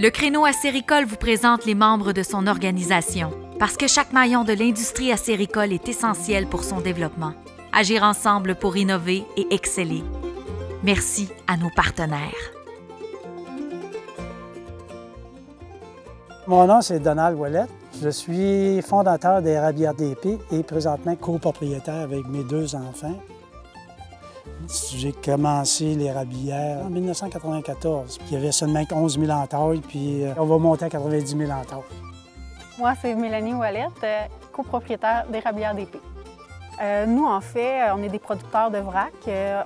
Le Créneau acéricole vous présente les membres de son organisation, parce que chaque maillon de l'industrie acéricole est essentiel pour son développement. Agir ensemble pour innover et exceller. Merci à nos partenaires. Mon nom, c'est Donald Ouellette. Je suis fondateur d'Érablières d'Épée et présentement copropriétaire avec mes deux enfants. J'ai commencé l'érablière en 1994. Puis il y avait seulement 11 000 entailles, puis on va monter à 90 000 entailles. Moi, c'est Mélanie Ouellette, copropriétaire d'Érablières d'Épée. Nous, en fait, on est des producteurs de vrac.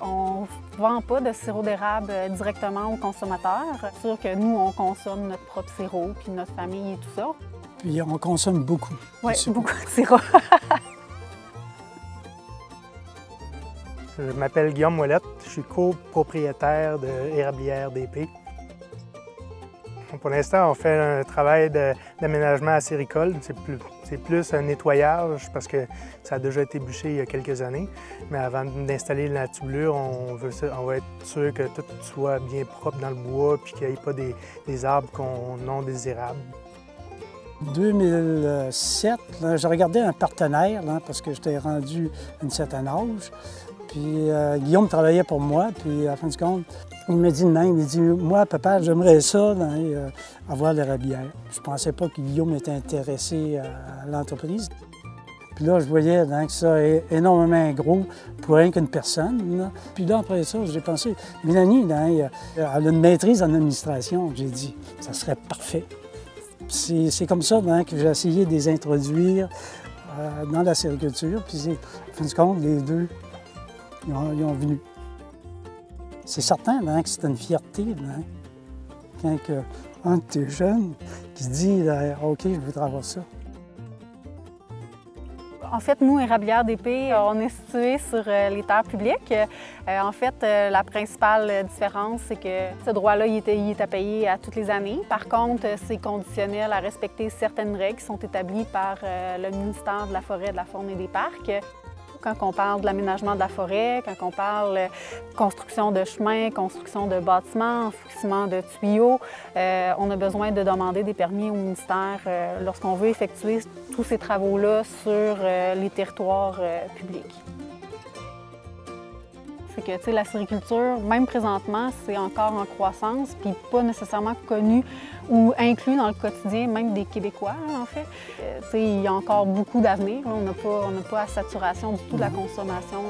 On ne vend pas de sirop d'érable directement aux consommateurs. C'est sûr que nous, on consomme notre propre sirop, puis notre famille et tout ça. Puis on consomme beaucoup. Oui, beaucoup de sirop. Je m'appelle Guillaume Ouellette, je suis copropriétaire de Érablières d'Épée. Pour l'instant, on fait un travail d'aménagement acéricole. C'est plus un nettoyage parce que ça a déjà été bûché il y a quelques années. Mais avant d'installer la tublure, on va être sûr que tout soit bien propre dans le bois et qu'il n'y ait pas des arbres non désirables. En 2007, j'ai regardé un partenaire là, parce que j'étais rendu à un certain âge. Puis Guillaume travaillait pour moi, puis à la fin du compte, il me dit de même, il dit « Moi, papa, j'aimerais ça, avoir l'érablière. » Je ne pensais pas que Guillaume était intéressé à l'entreprise. Puis là, je voyais que ça est énormément gros pour rien qu'une personne. Là. Puis là, après ça, j'ai pensé, Mélanie, elle a une maîtrise en administration. J'ai dit, ça serait parfait. C'est comme ça que j'ai essayé de les introduire dans la sériculture. Puis, en fin de compte, les deux, ils ont venu. C'est certain que c'est une fierté quand un de tes jeunes qui se dit « OK, je voudrais avoir ça ». En fait, nous, Érablières d'Épée, on est situé sur les terres publiques. En fait, la principale différence, c'est que ce droit-là, il est à payer à toutes les années. Par contre, c'est conditionnel à respecter certaines règles qui sont établies par le ministère de la Forêt, de la Faune et des Parcs. Quand on parle de l'aménagement de la forêt, quand on parle construction de chemins, construction de bâtiments, enfouissement de tuyaux, on a besoin de demander des permis au ministère lorsqu'on veut effectuer tous ces travaux-là sur les territoires publics. C'est que, tu sais, la sériculture, même présentement, c'est encore en croissance, puis pas nécessairement connu ou inclus dans le quotidien, même des Québécois, en fait. Tu sais, il y a encore beaucoup d'avenir. On n'a pas à saturation du tout de la consommation.